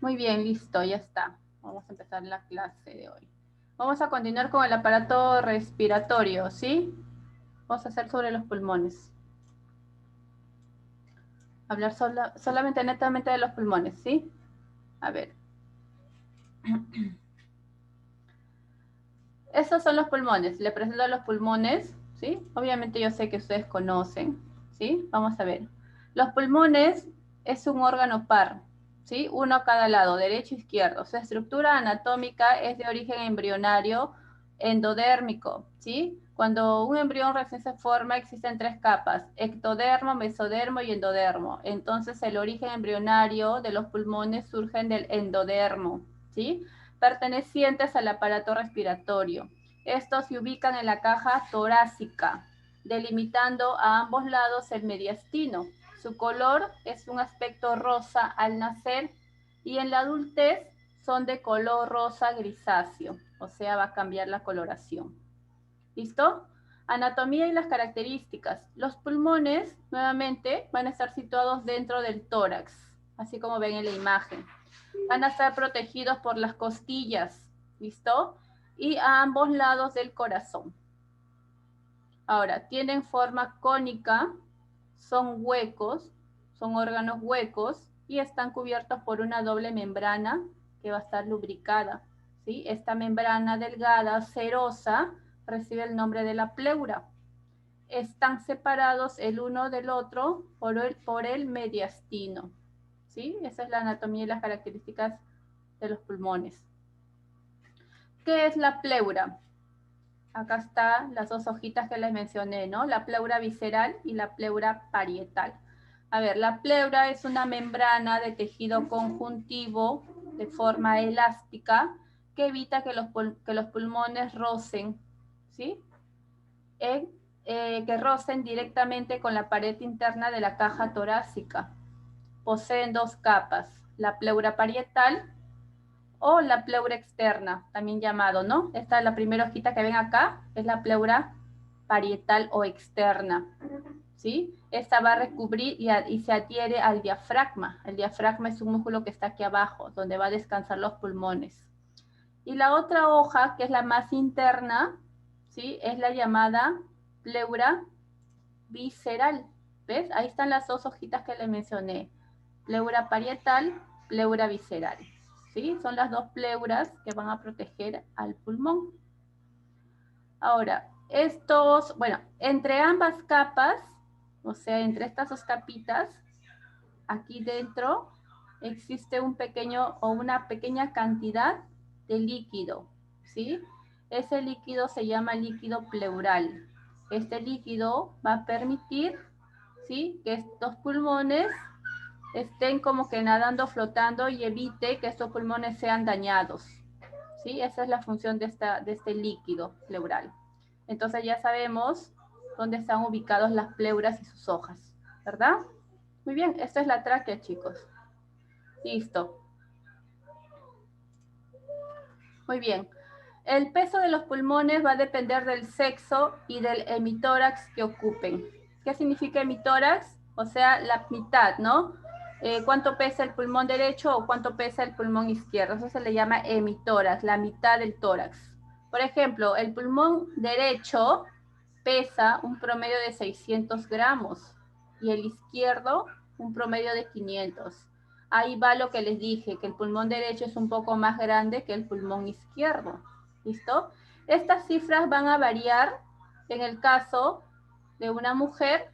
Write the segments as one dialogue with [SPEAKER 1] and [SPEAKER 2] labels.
[SPEAKER 1] Muy bien, listo, ya está. Vamos a empezar la clase de hoy. Vamos a continuar con el aparato respiratorio, ¿sí? Vamos a hacer sobre los pulmones. Hablar solamente netamente de los pulmones, ¿sí? A ver. Estos son los pulmones. Le presento los pulmones, ¿sí? Obviamente yo sé que ustedes conocen, ¿sí? Vamos a ver. Los pulmones es un órgano par, ¿sí? Uno a cada lado, derecho e izquierdo. Su estructura anatómica es de origen embrionario endodérmico, ¿sí? Cuando un embrión recién se forma existen tres capas, ectodermo, mesodermo y endodermo. Entonces el origen embrionario de los pulmones surge del endodermo, ¿sí? Pertenecientes al aparato respiratorio. Estos se ubican en la caja torácica, delimitando a ambos lados el mediastino. Su color es un aspecto rosa al nacer y en la adultez son de color rosa grisáceo, o sea, va a cambiar la coloración. ¿Listo? Anatomía y las características. Los pulmones, nuevamente, van a estar situados dentro del tórax, así como ven en la imagen. Van a estar protegidos por las costillas, ¿listo? Y a ambos lados del corazón. Ahora, tienen forma cónica, son huecos, son órganos huecos y están cubiertos por una doble membrana que va a estar lubricada, ¿sí? Esta membrana delgada, serosa, recibe el nombre de la pleura. Están separados el uno del otro por el mediastino, ¿sí? Esa es la anatomía y las características de los pulmones. ¿Qué es la pleura? Acá están las dos hojitas que les mencioné, ¿no? La pleura visceral y la pleura parietal. A ver, la pleura es una membrana de tejido conjuntivo de forma elástica que evita que los pulmones rocen, ¿sí? Que rocen directamente con la pared interna de la caja torácica. Poseen dos capas, la pleura parietal o la pleura externa, también llamado, ¿no? Esta es la primera hojita que ven acá, es la pleura parietal o externa, ¿sí? Esta va a recubrir y se adhiere al diafragma. El diafragma es un músculo que está aquí abajo, donde va a descansar los pulmones. Y la otra hoja, que es la más interna, ¿sí? Es la llamada pleura visceral. ¿Ves? Ahí están las dos hojitas que les mencioné. Pleura parietal, pleura visceral. ¿Sí? Son las dos pleuras que van a proteger al pulmón. Ahora, bueno, entre ambas capas, o sea, entre estas dos capitas, aquí dentro existe un pequeño o una pequeña cantidad de líquido, ¿sí? Ese líquido se llama líquido pleural. Este líquido va a permitir, ¿sí?, que estos pulmones estén como que nadando, flotando y evite que estos pulmones sean dañados, ¿sí? Esa es la función de este líquido pleural. Entonces ya sabemos dónde están ubicados las pleuras y sus hojas, ¿verdad? Muy bien, esta es la tráquea, chicos. Listo. Muy bien. El peso de los pulmones va a depender del sexo y del hemitórax que ocupen. ¿Qué significa hemitórax? O sea, la mitad, ¿no? ¿Cuánto pesa el pulmón derecho o cuánto pesa el pulmón izquierdo? Eso se le llama hemitórax, la mitad del tórax. Por ejemplo, el pulmón derecho pesa un promedio de 600 gramos y el izquierdo un promedio de 500. Ahí va lo que les dije, que el pulmón derecho es un poco más grande que el pulmón izquierdo. ¿Listo? Estas cifras van a variar en el caso de una mujer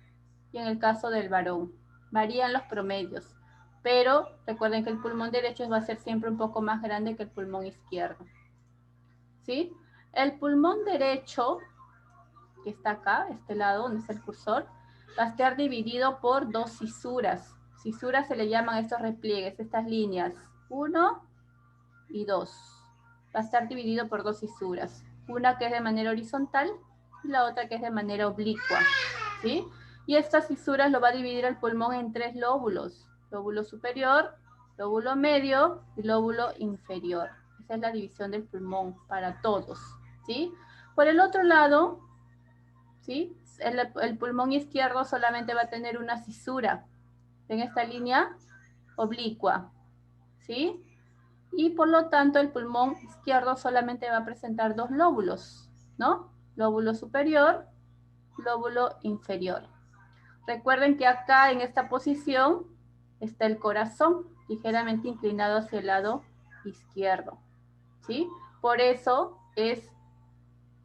[SPEAKER 1] y en el caso del varón. Varían los promedios, pero recuerden que el pulmón derecho va a ser siempre un poco más grande que el pulmón izquierdo. ¿Sí? El pulmón derecho, que está acá, este lado, donde está el cursor, va a estar dividido por dos cisuras. Cisuras se le llaman a estos repliegues, estas líneas, 1 y 2. Va a estar dividido por dos cisuras, una que es de manera horizontal y la otra que es de manera oblicua, ¿sí? Y estas cisuras lo va a dividir el pulmón en tres lóbulos, lóbulo superior, lóbulo medio y lóbulo inferior. Esa es la división del pulmón para todos, ¿sí? Por el otro lado, ¿sí?, el pulmón izquierdo solamente va a tener una cisura en esta línea oblicua, ¿sí? y por lo tanto el pulmón izquierdo solamente va a presentar dos lóbulos, ¿no? Lóbulo superior, lóbulo inferior. Recuerden que acá en esta posición está el corazón ligeramente inclinado hacia el lado izquierdo, ¿sí? Por eso es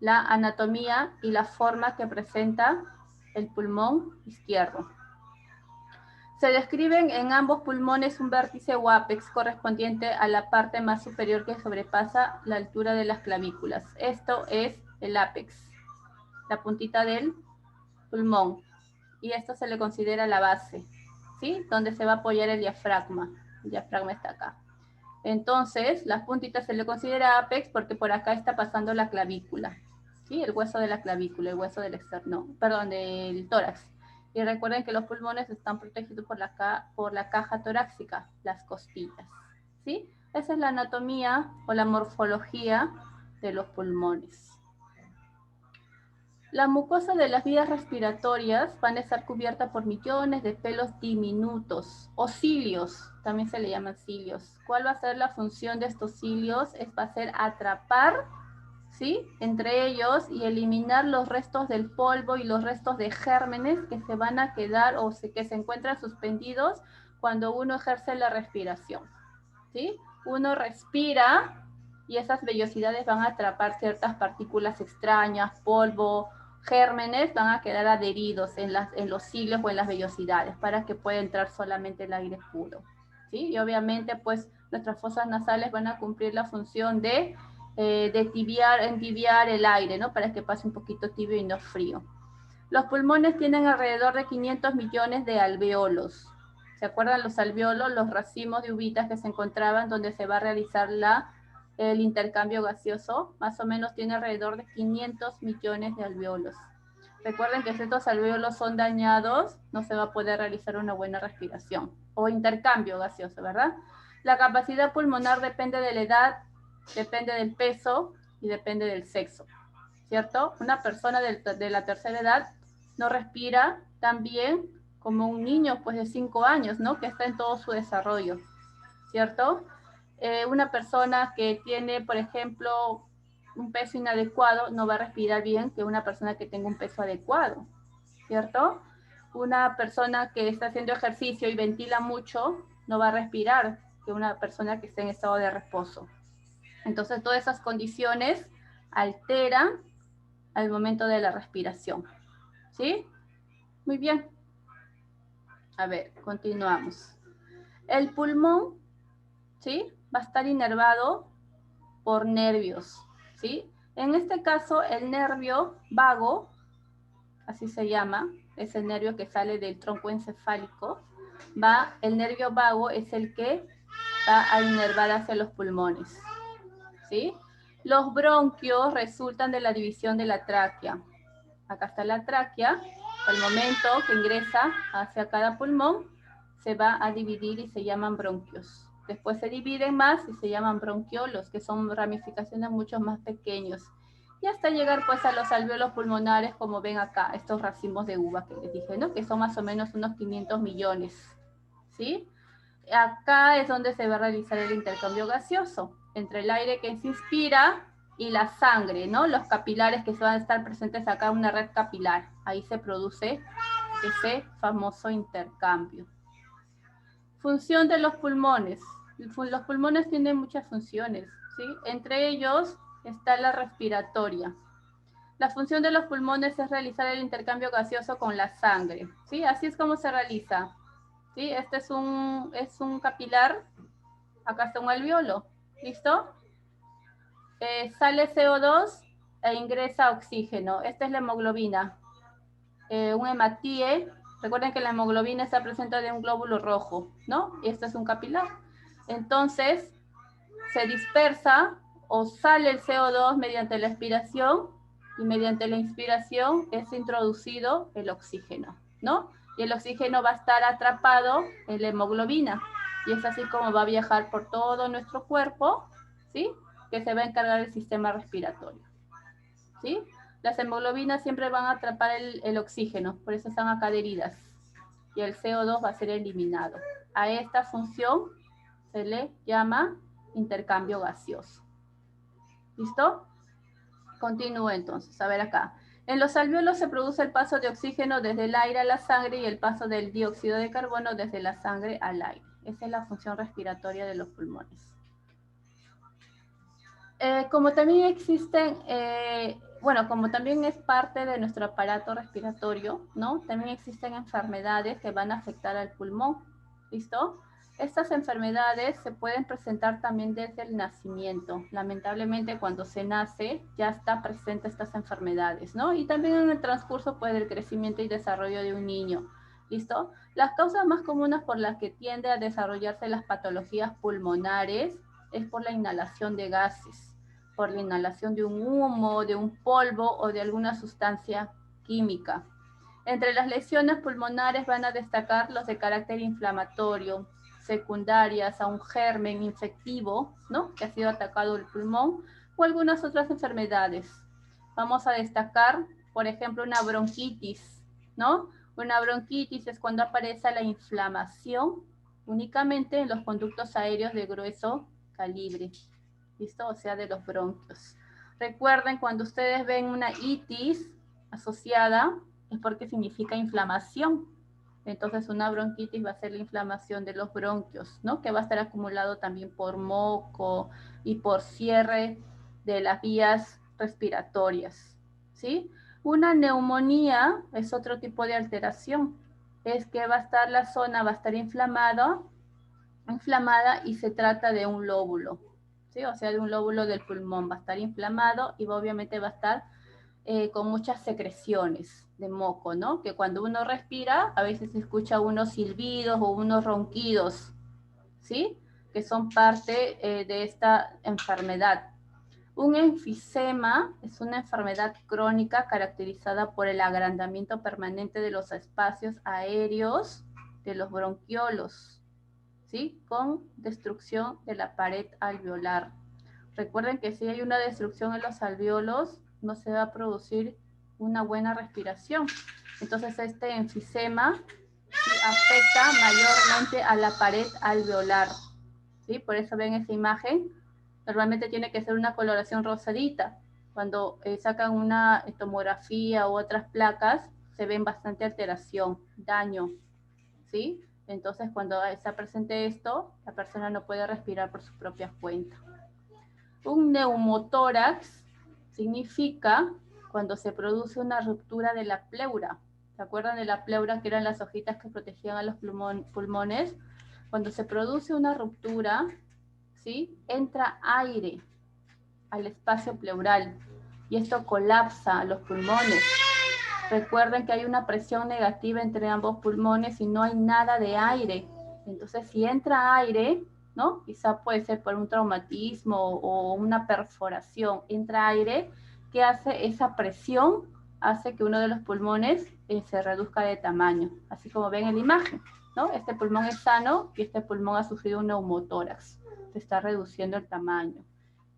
[SPEAKER 1] la anatomía y la forma que presenta el pulmón izquierdo. Se describen en ambos pulmones un vértice o ápex correspondiente a la parte más superior que sobrepasa la altura de las clavículas. Esto es el ápex, la puntita del pulmón. Y esto se le considera la base, ¿sí? Donde se va a apoyar el diafragma. El diafragma está acá. Entonces, las puntitas se le considera ápex porque por acá está pasando la clavícula, ¿sí? El hueso de la clavícula, el hueso del externo, perdón, del tórax. Y recuerden que los pulmones están protegidos por la caja torácica, las costillas, ¿sí? Esa es la anatomía o la morfología de los pulmones. La mucosa de las vías respiratorias van a estar cubierta por millones de pelos diminutos o cilios, también se le llaman cilios. ¿Cuál va a ser la función de estos cilios? Va a ser atrapar, ¿sí?, entre ellos y eliminar los restos del polvo y los restos de gérmenes que se van a quedar o que se encuentran suspendidos cuando uno ejerce la respiración, ¿sí? Uno respira y esas vellosidades van a atrapar ciertas partículas extrañas, polvo, gérmenes, van a quedar adheridos en los cilios o en las vellosidades para que pueda entrar solamente el aire puro, ¿sí? Y obviamente pues nuestras fosas nasales van a cumplir la función de entibiar el aire, ¿no? Para que pase un poquito tibio y no frío. Los pulmones tienen alrededor de 500 millones de alveolos. ¿Se acuerdan los alveolos, los racimos de uvitas que se encontraban donde se va a realizar el intercambio gaseoso? Más o menos tiene alrededor de 500 millones de alveolos. Recuerden que si estos alveolos son dañados, no se va a poder realizar una buena respiración o intercambio gaseoso, ¿verdad? La capacidad pulmonar depende de la edad, depende del peso y depende del sexo, ¿cierto? Una persona de la tercera edad no respira tan bien como un niño pues de 5 años, ¿no? Que está en todo su desarrollo, ¿cierto? Una persona que tiene, por ejemplo, un peso inadecuado no va a respirar bien que una persona que tenga un peso adecuado, ¿cierto? Una persona que está haciendo ejercicio y ventila mucho no va a respirar que una persona que esté en estado de reposo. Entonces, todas esas condiciones alteran al momento de la respiración, ¿sí? Muy bien. A ver, continuamos. El pulmón, ¿sí?, va a estar inervado por nervios, ¿sí? En este caso, el nervio vago, así se llama, es el nervio que sale del tronco encefálico, el nervio vago es el que va a inervar hacia los pulmones, ¿sí? Los bronquios resultan de la división de la tráquea. Acá está la tráquea. Al momento que ingresa hacia cada pulmón, se va a dividir y se llaman bronquios. Después se dividen más y se llaman bronquiolos, que son ramificaciones mucho más pequeños. Y hasta llegar pues a los alvéolos pulmonares, como ven acá, estos racimos de uva que les dije, ¿no? Que son más o menos unos 500 millones, ¿sí? Acá es donde se va a realizar el intercambio gaseoso entre el aire que se inspira y la sangre, ¿no? Los capilares que van a estar presentes acá, una red capilar. Ahí se produce ese famoso intercambio. Función de los pulmones. Los pulmones tienen muchas funciones, ¿sí? Entre ellos está la respiratoria. La función de los pulmones es realizar el intercambio gaseoso con la sangre, ¿sí? Así es como se realiza, ¿sí? Este es un capilar, acá está un alveolo, ¿listo? Sale CO2 e ingresa oxígeno. Esta es la hemoglobina. Un hematíe, recuerden que la hemoglobina está presente de un glóbulo rojo, ¿no? Y este es un capilar. Entonces, se dispersa o sale el CO2 mediante la expiración y mediante la inspiración es introducido el oxígeno, ¿no? Y el oxígeno va a estar atrapado en la hemoglobina. Y es así como va a viajar por todo nuestro cuerpo, ¿sí?, que se va a encargar del sistema respiratorio, ¿sí? Las hemoglobinas siempre van a atrapar el oxígeno, por eso están acá adheridas. Y el CO2 va a ser eliminado. A esta función se le llama intercambio gaseoso. ¿Listo? Continúo entonces, a ver acá. En los alvéolos se produce el paso de oxígeno desde el aire a la sangre y el paso del dióxido de carbono desde la sangre al aire. Esa es la función respiratoria de los pulmones. Como también existen, bueno, como también es parte de nuestro aparato respiratorio, ¿no? También existen enfermedades que van a afectar al pulmón, ¿listo? Estas enfermedades se pueden presentar también desde el nacimiento. Lamentablemente, cuando se nace, ya está presente estas enfermedades, ¿no? Y también en el transcurso, pues, del crecimiento y desarrollo de un niño, ¿listo? Las causas más comunes por las que tiende a desarrollarse las patologías pulmonares es por la inhalación de gases, por la inhalación de un humo, de un polvo o de alguna sustancia química. Entre las lesiones pulmonares van a destacar los de carácter inflamatorio, secundarias a un germen infectivo, ¿no? Que ha sido atacado el pulmón, o algunas otras enfermedades. Vamos a destacar, por ejemplo, una bronquitis, ¿no? Una bronquitis es cuando aparece la inflamación únicamente en los conductos aéreos de grueso calibre. ¿Listo? O sea, de los bronquios. Recuerden, cuando ustedes ven una itis asociada, es porque significa inflamación. Entonces, una bronquitis va a ser la inflamación de los bronquios, ¿no? Que va a estar acumulado también por moco y por cierre de las vías respiratorias, ¿sí? Una neumonía es otro tipo de alteración. Es que va a estar la zona, va a estar inflamada y se trata de un lóbulo, ¿sí? O sea, de un lóbulo del pulmón. Va a estar inflamado y obviamente va a estar con muchas secreciones de moco, ¿no? Que cuando uno respira, a veces se escucha unos silbidos o unos ronquidos, ¿sí? Que son parte de esta enfermedad. Un enfisema es una enfermedad crónica caracterizada por el agrandamiento permanente de los espacios aéreos de los bronquiolos, ¿sí? Con destrucción de la pared alveolar. Recuerden que si hay una destrucción en los alvéolos, no se va a producir una buena respiración. Entonces, este enfisema afecta mayormente a la pared alveolar, ¿sí? Por eso ven esa imagen. Normalmente tiene que ser una coloración rosadita. Cuando sacan una tomografía u otras placas, se ven bastante alteración, daño, ¿sí? Entonces, cuando está presente esto, la persona no puede respirar por su propia cuenta. Un neumotórax significa cuando se produce una ruptura de la pleura. ¿Se acuerdan de la pleura, que eran las hojitas que protegían a los pulmones? Cuando se produce una ruptura, ¿sí? Entra aire al espacio pleural y esto colapsa los pulmones. Recuerden que hay una presión negativa entre ambos pulmones y no hay nada de aire. Entonces, si entra aire, ¿no? Quizá puede ser por un traumatismo o una perforación, entra aire, ¿qué hace? Esa presión hace que uno de los pulmones se reduzca de tamaño, así como ven en la imagen, ¿no? Este pulmón es sano y este pulmón ha sufrido un neumotórax, se está reduciendo el tamaño.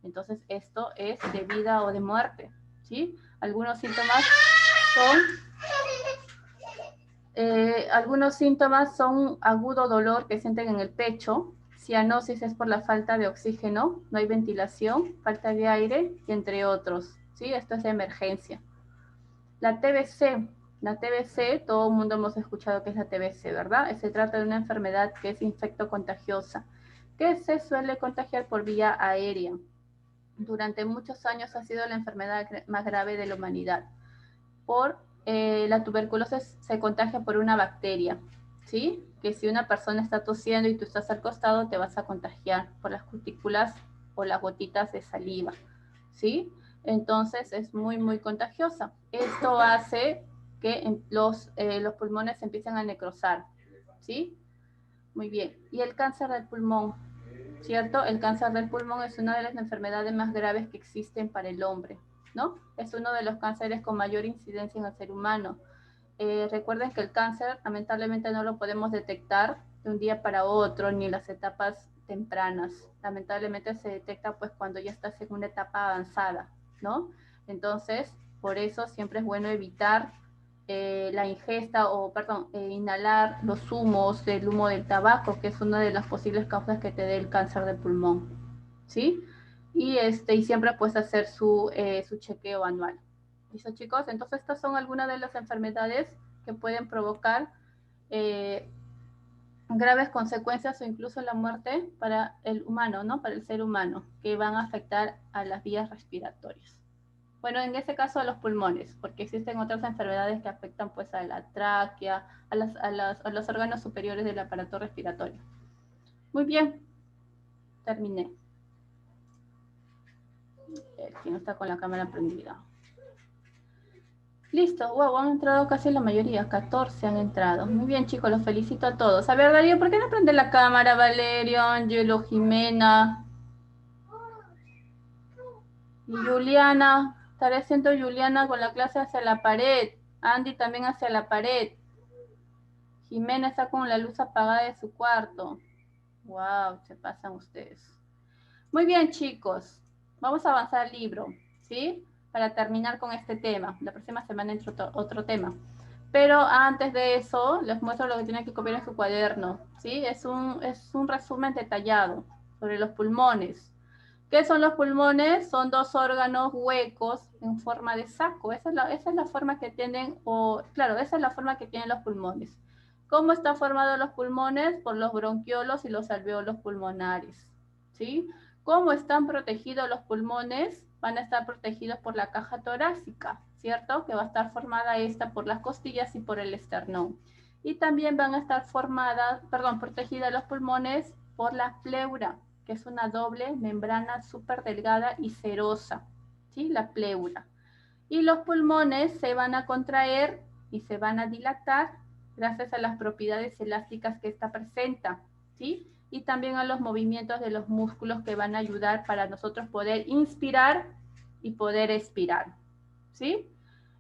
[SPEAKER 1] Entonces, esto es de vida o de muerte, ¿sí? Algunos síntomas son agudo dolor que sienten en el pecho, cianosis es por la falta de oxígeno, no hay ventilación, falta de aire, y entre otros, ¿sí? Esto es de emergencia. La TBC, todo el mundo hemos escuchado que es la TBC, ¿verdad? Se trata de una enfermedad que es infectocontagiosa, que se suele contagiar por vía aérea. Durante muchos años ha sido la enfermedad más grave de la humanidad. La tuberculosis se contagia por una bacteria, ¿sí? Que si una persona está tosiendo y tú estás al costado, te vas a contagiar por las cutículas o las gotitas de saliva, ¿sí? Entonces es muy, muy contagiosa. Esto hace que los pulmones empiecen a necrosar, ¿sí? Muy bien. Y el cáncer del pulmón, ¿cierto? El cáncer del pulmón es una de las enfermedades más graves que existen para el hombre, ¿no? Es uno de los cánceres con mayor incidencia en el ser humano. Recuerden que el cáncer lamentablemente no lo podemos detectar de un día para otro ni en las etapas tempranas. Lamentablemente se detecta pues cuando ya estás en una etapa avanzada, ¿no? Entonces, por eso siempre es bueno evitar la ingesta inhalar los humos del humo del tabaco, que es una de las posibles causas que te dé el cáncer de pulmón. ¿sí? Y siempre pues hacer su chequeo anual. ¿Listo, chicos? Entonces estas son algunas de las enfermedades que pueden provocar graves consecuencias o incluso la muerte para el humano, ¿no? Para el ser humano, que van a afectar a las vías respiratorias. Bueno, en ese caso a los pulmones, porque existen otras enfermedades que afectan pues a la tráquea, a los órganos superiores del aparato respiratorio. Muy bien, terminé. Aquí no está con la cámara prendida. Listo, wow, han entrado casi la mayoría, 14 han entrado. Muy bien, chicos, los felicito a todos. A ver, Darío, ¿por qué no prende la cámara, Valerio, Angelo, Jimena? Y Juliana, estaré haciendo Juliana con la clase hacia la pared. Andy también hacia la pared. Jimena está con la luz apagada de su cuarto. Wow, se pasan ustedes. Muy bien, chicos. Vamos a avanzar al libro, ¿sí? Para terminar con este tema. La próxima semana entra otro tema. Pero antes de eso, les muestro lo que tienen que copiar en su cuaderno, ¿sí? Es un resumen detallado sobre los pulmones. ¿Qué son los pulmones? Son dos órganos huecos en forma de saco. Esa es la forma que tienen, claro, esa es la forma que tienen los pulmones. ¿Cómo están formados los pulmones? Por los bronquiolos y los alveolos pulmonares, ¿sí? ¿Cómo están protegidos los pulmones? Van a estar protegidos por la caja torácica, ¿cierto? Que va a estar formada esta por las costillas y por el esternón. Y también van a estar protegidos los pulmones por la pleura, que es una doble membrana súper delgada y serosa, ¿sí? La pleura. Y los pulmones se van a contraer y se van a dilatar gracias a las propiedades elásticas que esta presenta, ¿sí? Y también a los movimientos de los músculos que van a ayudar para nosotros poder inspirar y poder expirar, ¿sí?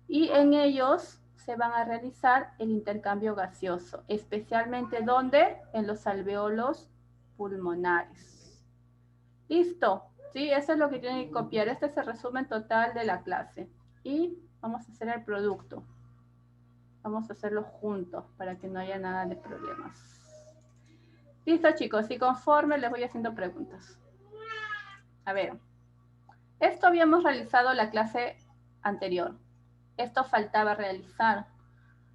[SPEAKER 1] Y en ellos se van a realizar el intercambio gaseoso, especialmente ¿dónde? En los alveolos pulmonares. Listo, ¿sí? Eso es lo que tienen que copiar. Este es el resumen total de la clase. Y vamos a hacer el producto. Vamos a hacerlo juntos para que no haya nada de problemas. Listo, chicos, y conforme les voy haciendo preguntas. A ver, esto habíamos realizado la clase anterior. Esto faltaba realizar.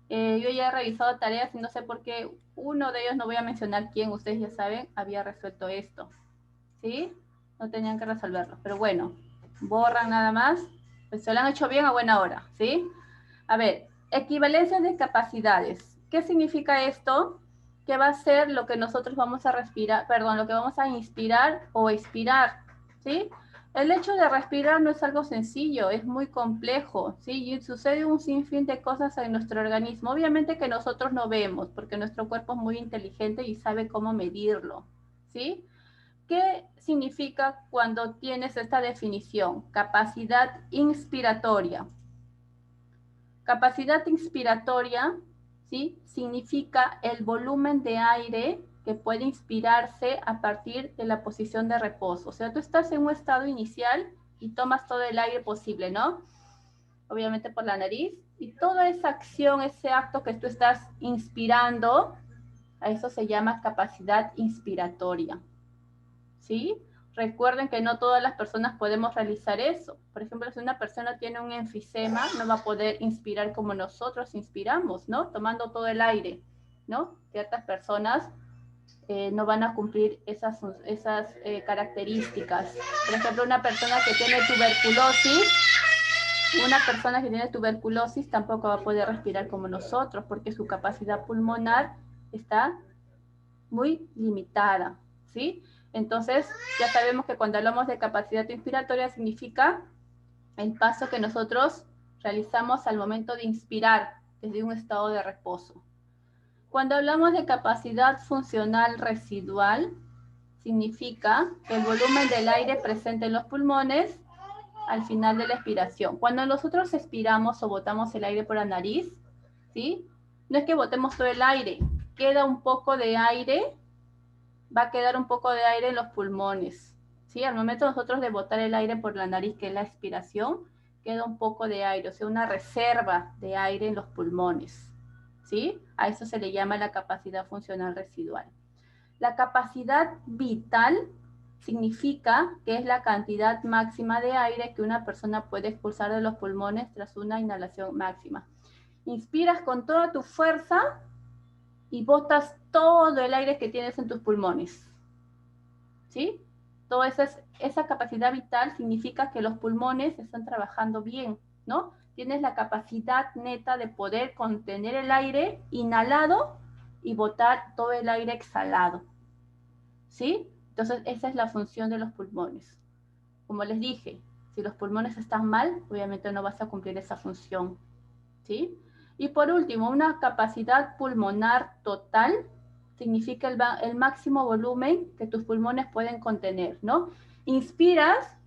[SPEAKER 1] Yo ya he revisado tareas y no sé por qué uno de ellos, no voy a mencionar quién, ustedes ya saben, había resuelto esto. ¿Sí? No tenían que resolverlo. Pero bueno, borran nada más. Pues se lo han hecho bien a buena hora, ¿sí? A ver, equivalencia de capacidades. ¿Qué significa esto? Que va a ser lo que nosotros vamos a respirar, perdón, lo que vamos a inspirar o expirar, ¿sí? El hecho de respirar no es algo sencillo, es muy complejo, ¿sí? Y sucede un sinfín de cosas en nuestro organismo. Obviamente que nosotros no vemos, porque nuestro cuerpo es muy inteligente y sabe cómo medirlo, ¿sí? ¿Qué significa cuando tienes esta definición? Capacidad inspiratoria. Capacidad inspiratoria, ¿sí? Significa el volumen de aire que puede inspirarse a partir de la posición de reposo. O sea, tú estás en un estado inicial y tomas todo el aire posible, ¿no? Obviamente por la nariz. Y toda esa acción, ese acto que tú estás inspirando, a eso se llama capacidad inspiratoria, ¿sí? Recuerden que no todas las personas podemos realizar eso. Por ejemplo, si una persona tiene un enfisema, no va a poder inspirar como nosotros inspiramos, ¿no? Tomando todo el aire, ¿no? Ciertas personas no van a cumplir esas características. Por ejemplo, una persona que tiene tuberculosis tampoco va a poder respirar como nosotros, porque su capacidad pulmonar está muy limitada, ¿sí? Entonces, ya sabemos que cuando hablamos de capacidad inspiratoria significa el paso que nosotros realizamos al momento de inspirar desde un estado de reposo. Cuando hablamos de capacidad funcional residual, significa el volumen del aire presente en los pulmones al final de la expiración. Cuando nosotros expiramos o botamos el aire por la nariz, ¿sí? No es que botemos todo el aire, queda un poco de aire, va a quedar un poco de aire en los pulmones, ¿sí? Al momento nosotros de botar el aire por la nariz, que es la expiración, queda un poco de aire, o sea, una reserva de aire en los pulmones, ¿sí? A eso se le llama la capacidad funcional residual. La capacidad vital significa que es la cantidad máxima de aire que una persona puede expulsar de los pulmones tras una inhalación máxima. Inspiras con toda tu fuerza y botas todo el aire que tienes en tus pulmones. ¿Sí? Toda esa capacidad vital significa que los pulmones están trabajando bien, ¿no? Tienes la capacidad neta de poder contener el aire inhalado y botar todo el aire exhalado. ¿Sí? Entonces, esa es la función de los pulmones. Como les dije, si los pulmones están mal, obviamente no vas a cumplir esa función. ¿Sí? Y por último, una capacidad pulmonar total significa el máximo volumen que tus pulmones pueden contener, ¿no? Inspiras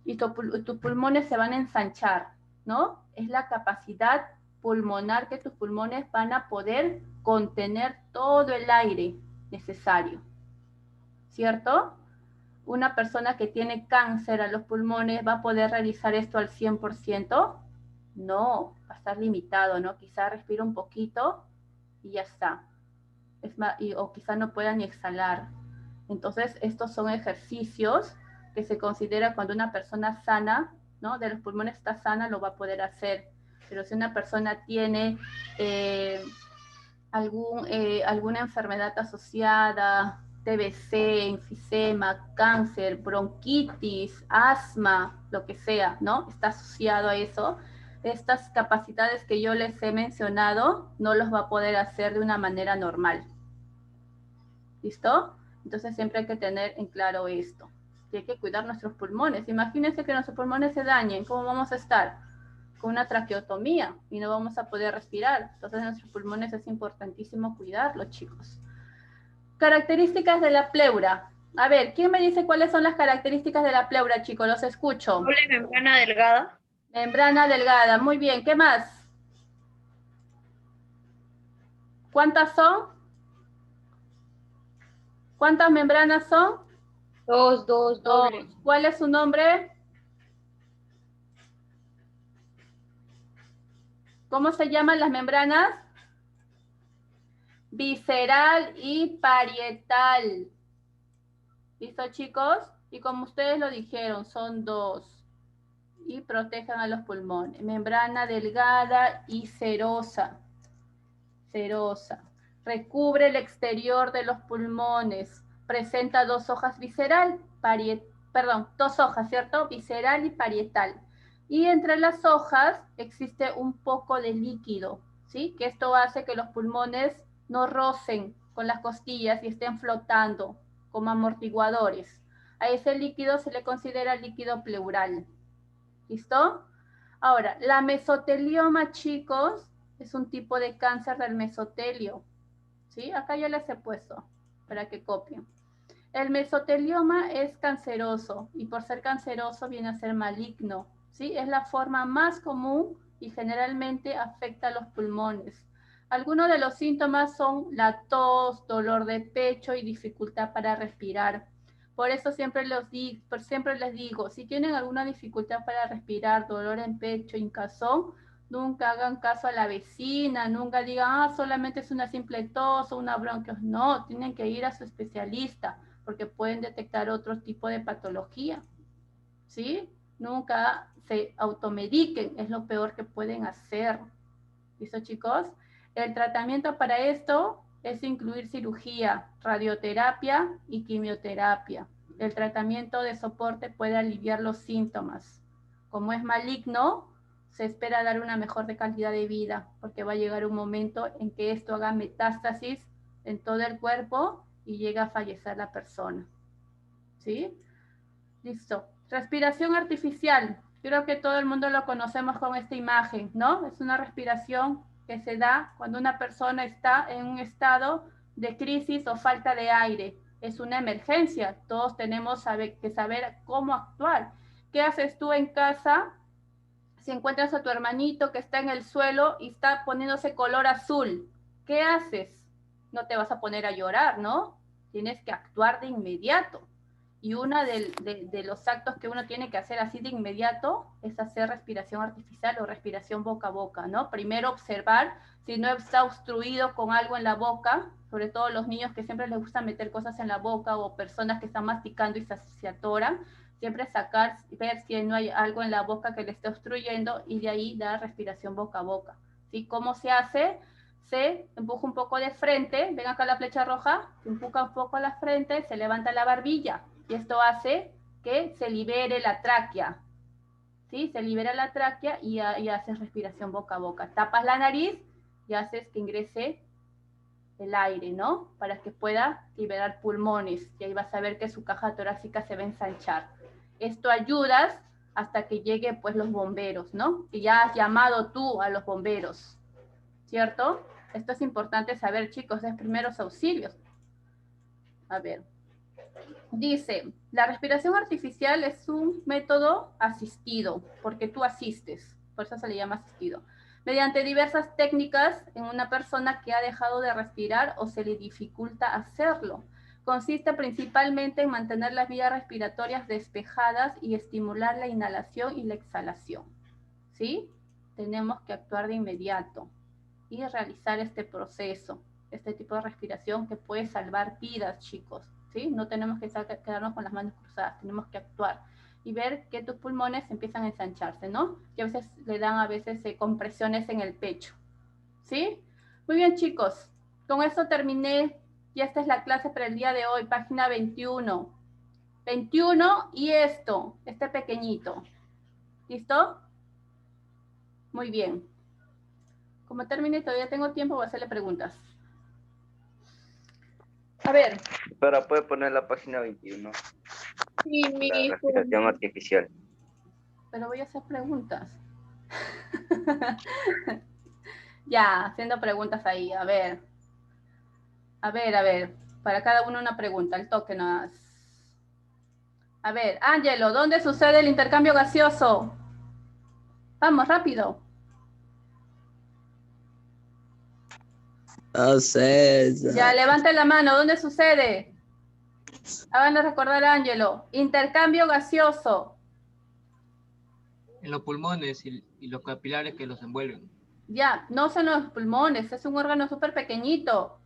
[SPEAKER 1] y tus pulmones se van a ensanchar, ¿no? Es la capacidad pulmonar que tus pulmones van a poder contener todo el aire necesario, ¿cierto? Una persona que tiene cáncer a los pulmones va a poder realizar esto al 100%. No, va a estar limitado, ¿no? Quizá respira un poquito y ya está. O quizá no pueda ni exhalar. Entonces, estos son ejercicios que se considera cuando una persona sana, ¿no? De los pulmones está sana, lo va a poder hacer. Pero si una persona tiene alguna enfermedad asociada, TBC, enfisema, cáncer, bronquitis, asma, lo que sea, ¿no? Está asociado a eso. Estas capacidades que yo les he mencionado no los va a poder hacer de una manera normal. ¿Listo? Entonces siempre hay que tener en claro esto. Que hay que cuidar nuestros pulmones. Imagínense que nuestros pulmones se dañen. ¿Cómo vamos a estar? Con una traqueotomía y no vamos a poder respirar. Entonces nuestros pulmones es importantísimo cuidarlos, chicos. Características de la pleura. A ver, ¿quién me dice cuáles son las características de la pleura, chicos? Los escucho.
[SPEAKER 2] Doble membrana delgada.
[SPEAKER 1] Membrana delgada. Muy bien. ¿Qué más? ¿Cuántas son? ¿Cuántas membranas son?
[SPEAKER 2] Dos,
[SPEAKER 1] Dos.
[SPEAKER 2] doble.
[SPEAKER 1] ¿Cuál es su nombre? ¿Cómo se llaman las membranas? Visceral y parietal. ¿Listo, chicos? Y como ustedes lo dijeron, son dos. Y protejan a los pulmones. Membrana delgada y serosa. Serosa. Recubre el exterior de los pulmones. Presenta dos hojas visceral, dos hojas, ¿cierto? Visceral y parietal. Y entre las hojas existe un poco de líquido, ¿sí? Que esto hace que los pulmones no rocen con las costillas y estén flotando como amortiguadores. A ese líquido se le considera líquido pleural. ¿Listo? Ahora, la mesotelioma, chicos, es un tipo de cáncer del mesotelio. ¿Sí? Acá ya les he puesto para que copien. El mesotelioma es canceroso y por ser canceroso viene a ser maligno. ¿Sí? Es la forma más común y generalmente afecta a los pulmones. Algunos de los síntomas son la tos, dolor de pecho y dificultad para respirar. Por eso siempre les digo, si tienen alguna dificultad para respirar, dolor en pecho, hinchazón, nunca hagan caso a la vecina, nunca digan, solamente es una simple tos o una bronquitis. No, tienen que ir a su especialista porque pueden detectar otro tipo de patología. ¿Sí? Nunca se automediquen, es lo peor que pueden hacer. ¿Listo, chicos? El tratamiento para esto es incluir cirugía, radioterapia y quimioterapia. El tratamiento de soporte puede aliviar los síntomas. Como es maligno, se espera dar una mejor calidad de vida, porque va a llegar un momento en que esto haga metástasis en todo el cuerpo y llega a fallecer la persona. ¿Sí? Listo. Respiración artificial. Creo que todo el mundo lo conocemos con esta imagen, ¿no? Es una respiración que se da cuando una persona está en un estado de crisis o falta de aire. Es una emergencia. Todos tenemos que saber cómo actuar. ¿Qué haces tú en casa si encuentras a tu hermanito que está en el suelo y está poniéndose color azul? ¿Qué haces? No te vas a poner a llorar, ¿no? Tienes que actuar de inmediato. Y uno de los actos que uno tiene que hacer así de inmediato es hacer respiración artificial o respiración boca a boca, ¿no? Primero observar si no está obstruido con algo en la boca, sobre todo los niños que siempre les gusta meter cosas en la boca o personas que están masticando y se atoran, siempre sacar, ver si no hay algo en la boca que le esté obstruyendo y de ahí dar respiración boca a boca. ¿Sí? ¿Cómo se hace? Se empuja un poco de frente, ven acá la flecha roja, se empuja un poco la frente, se levanta la barbilla y esto hace que se libere la tráquea. ¿Sí? Se libera la tráquea y haces respiración boca a boca. Tapas la nariz y haces que ingrese el aire, ¿no? Para que pueda liberar pulmones y ahí vas a ver que su caja torácica se va a ensanchar. Esto ayudas hasta que lleguen pues los bomberos, ¿no? Que ya has llamado tú a los bomberos, ¿cierto? Esto es importante saber, chicos, es primeros auxilios. A ver. Dice, la respiración artificial es un método asistido, porque tú asistes, por eso se le llama asistido, mediante diversas técnicas en una persona que ha dejado de respirar o se le dificulta hacerlo. Consiste principalmente en mantener las vías respiratorias despejadas y estimular la inhalación y la exhalación. ¿Sí? Tenemos que actuar de inmediato y realizar este proceso, este tipo de respiración que puede salvar vidas, chicos. ¿Sí? No tenemos que quedarnos con las manos cruzadas, tenemos que actuar y ver que tus pulmones empiezan a ensancharse, ¿no? Y a veces le dan compresiones en el pecho, ¿sí? Muy bien, chicos, con esto terminé y esta es la clase para el día de hoy, página 21. 21 y este pequeñito. ¿Listo? Muy bien. Como terminé, todavía tengo tiempo, voy a hacerle preguntas. A ver.
[SPEAKER 3] Pero puede poner la página 21.
[SPEAKER 2] Sí, mi
[SPEAKER 3] La
[SPEAKER 2] hijo.
[SPEAKER 3] respiración artificial.
[SPEAKER 1] Pero voy a hacer preguntas. Ya, haciendo preguntas ahí. A ver. A ver. Para cada uno una pregunta, el toque nada más. A ver, Ángelo, ¿dónde sucede el intercambio gaseoso? Vamos, rápido.
[SPEAKER 4] No sé.
[SPEAKER 1] Ya, levante la mano. ¿Dónde sucede? Háganle recordar a Ángelo. Intercambio gaseoso.
[SPEAKER 5] En los pulmones y los capilares que los envuelven.
[SPEAKER 1] Ya, no son los pulmones, es un órgano súper pequeñito.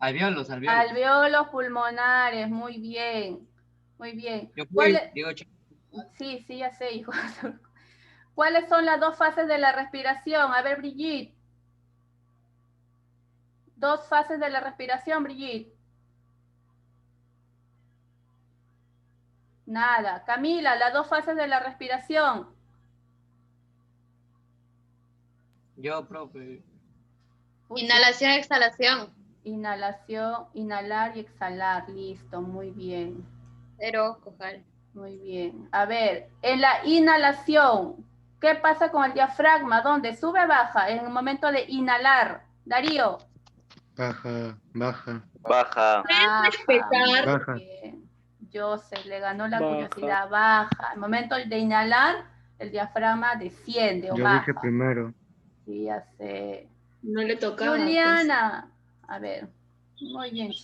[SPEAKER 5] Alveolos.
[SPEAKER 1] Alveolos pulmonares, muy bien. Muy bien.
[SPEAKER 5] Yo fui, digo,
[SPEAKER 1] Sí, ya sé, hijo. ¿Cuáles son las dos fases de la respiración? A ver, Brigitte. Dos fases de la respiración, Brigitte. Nada. Camila, las dos fases de la respiración.
[SPEAKER 5] yo, profe.
[SPEAKER 2] Inhalación, exhalación.
[SPEAKER 1] Inhalación, inhalar y exhalar. Listo, muy bien.
[SPEAKER 2] Cero, cojal.
[SPEAKER 1] Muy bien. A ver, en la inhalación, ¿qué pasa con el diafragma? ¿Dónde? ¿Sube o baja? En el momento de inhalar. Darío.
[SPEAKER 6] Baja.
[SPEAKER 3] Baja.
[SPEAKER 2] Respetar.
[SPEAKER 1] Muy bien. Joseph, le ganó la curiosidad. Baja. En el momento de inhalar, el diafragma desciende o
[SPEAKER 6] Yo
[SPEAKER 1] baja.
[SPEAKER 6] dije primero.
[SPEAKER 1] Sí, ya sé.
[SPEAKER 2] No le tocaba.
[SPEAKER 1] Juliana. A ver. Muy bien, chicos.